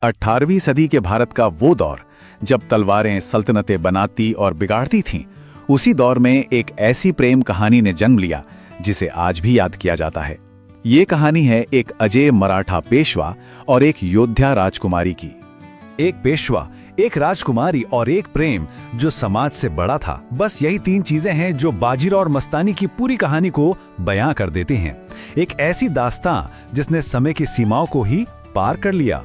18वीं सदी के भारत का वो दौर जब तलवारें सल्तनतें बनाती और बिगाड़ती थीं, उसी दौर में एक ऐसी प्रेम कहानी ने जन्म लिया जिसे आज भी याद किया जाता है। ये कहानी है एक अजय मराठा पेशवा और एक योद्धा राजकुमारी की। एक पेशवा, एक राजकुमारी और एक प्रेम जो समाज से बड़ा था। बस यही तीन चीजें हैं जो बाजीराव और मस्तानी की पूरी कहानी को बयां कर देते हैं। एक ऐसी दास्तां जिसने समय की सीमाओं को ही पार कर लिया।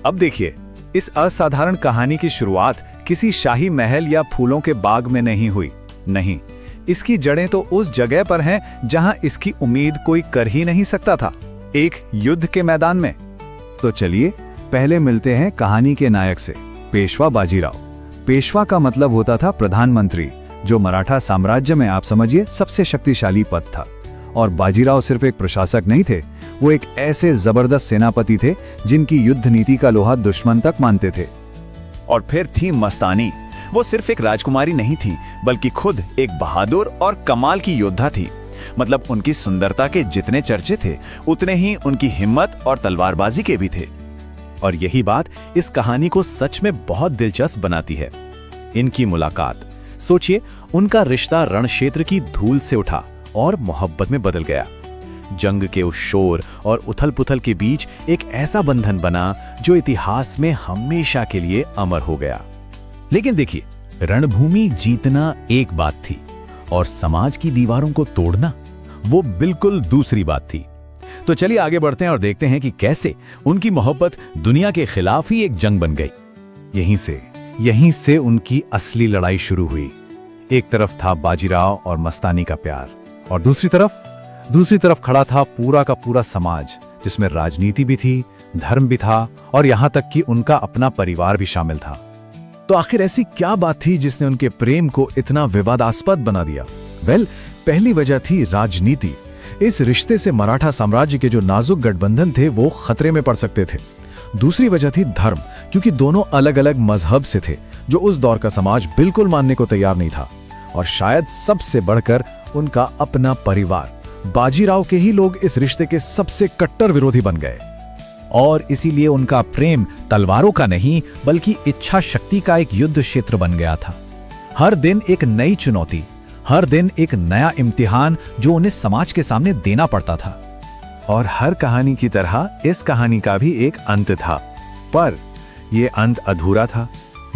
अब देखिए, इस असाधारण कहानी की शुरुआत किसी शाही महल या फूलों के बाग में नहीं हुई। नहीं, इसकी जड़ें तो उस जगह पर हैं जहां इसकी उम्मीद कोई कर ही नहीं सकता था, एक युद्ध के मैदान में। तो चलिए पहले मिलते हैं कहानी के नायक से, पेशवा बाजीराव। पेशवा का मतलब होता था प्रधानमंत्री, जो मराठा साम्राज्य में आप समझिए सबसे शक्तिशाली पद था। और बाजीराव सिर्फ एक प्रशासक नहीं थे, वो एक ऐसे जबरदस्त सेनापति थे जिनकी युद्ध नीति का लोहा दुश्मन तक मानते थे। और फिर थी मस्तानी। वो सिर्फ एक राजकुमारी नहीं थी, बल्कि खुद एक बहादुर और कमाल की योद्धा थी। मतलब उनकी सुंदरता के जितने चर्चे थे, उतने ही उनकी हिम्मत और तलवारबाजी के भी थे। और यही बात इस कहानी को सच में बहुत दिलचस्प बनाती है। इनकी मुलाकात, सोचिए, उनका रिश्ता रणक्षेत्र की धूल से उठा और मोहब्बत में बदल गया। जंग के उस शोर और उथल-पुथल के बीच एक ऐसा बंधन बना जो इतिहास में हमेशा के लिए अमर हो गया। लेकिन देखिए, रणभूमि जीतना एक बात थी और समाज की दीवारों को तोड़ना वो बिल्कुल दूसरी बात थी। तो चलिए आगे बढ़ते हैं और देखते हैं कि कैसे उनकी मोहब्बत दुनिया के खिलाफ ही एक जंग बन गई। यहीं से उनकी असली लड़ाई शुरू हुई। एक तरफ था बाजीराव और मस्तानी का प्यार, और दूसरी तरफ खड़ा था पूरा का पूरा समाज, जिसमें राजनीति भी थी, धर्म भी था और यहां तक कि उनका अपना परिवार भी शामिल था। तो आखिर ऐसी क्या बात थी जिसने उनके प्रेम को इतना विवादास्पद बना दिया? पहली वजह थी राजनीति। इस रिश्ते से मराठा साम्राज्य के जो नाजुक गठबंधन थे वो खतरे में पड़ सकते थे। दूसरी वजह थी धर्म, क्योंकि दोनों अलग अलग मजहब से थे जो उस दौर का समाज बिल्कुल मानने को तैयार नहीं था। और शायद सबसे बढ़कर उनका अपना परिवार। बाजीराव के ही लोग इस रिश्ते के सबसे कट्टर विरोधी बन गए, और इसीलिए उनका प्रेम तलवारों का नहीं बल्कि इच्छा शक्ति का एक युद्ध क्षेत्र बन गया था। हर दिन एक नई चुनौती, हर दिन एक नया इम्तिहान जो उन्हें समाज के सामने देना पड़ता था। और हर कहानी की तरह इस कहानी का भी एक अंत था, पर यह अंत अधूरा था,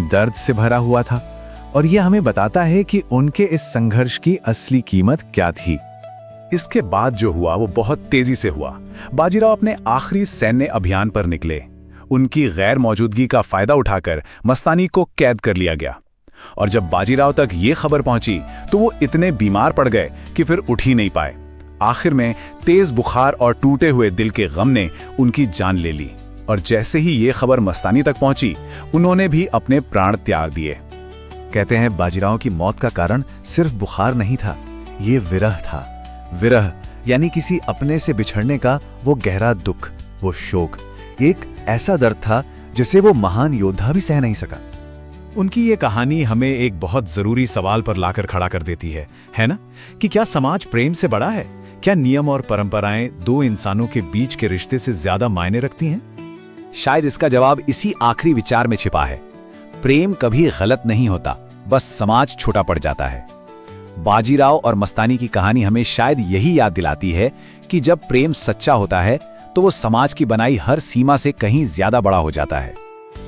दर्द से भरा हुआ था। और यह हमें बताता है कि उनके इस संघर्ष की असली कीमत क्या थी। इसके बाद जो हुआ वो बहुत तेजी से हुआ। बाजीराव अपने आखिरी सैन्य अभियान पर निकले। उनकी गैर मौजूदगी का फायदा उठाकर मस्तानी को कैद कर लिया गया। और जब बाजीराव तक ये खबर पहुंची तो वो इतने बीमार पड़ गए कि फिर उठ ही नहीं पाए। आखिर में तेज बुखार और टूटे हुए दिल के गम ने उनकी जान ले ली। और जैसे ही ये खबर मस्तानी तक पहुंची, उन्होंने भी अपने प्राण त्याग दिए। कहते हैं बाजीराव की मौत का कारण सिर्फ बुखार नहीं था, ये विरह था। विरह यानी किसी अपने से बिछड़ने का वो गहरा दुख, वो शोक। एक ऐसा दर्द था जिसे वो महान योद्धा भी सह नहीं सका। उनकी ये कहानी हमें एक बहुत जरूरी सवाल पर लाकर खड़ा कर देती है ना? कि क्या समाज प्रेम से बड़ा है? क्या नियम और परंपराएं दो इंसानों के बीच के रिश्ते से ज्यादा मायने रखती हैं? शायद इसका जवाब इसी आखिरी विचार में छिपा है। प्रेम कभी गलत नहीं होता, बस समाज छोटा पड़ जाता है। बाजीराव और मस्तानी की कहानी हमें शायद यही याद दिलाती है कि जब प्रेम सच्चा होता है तो वो समाज की बनाई हर सीमा से कहीं ज्यादा बड़ा हो जाता है।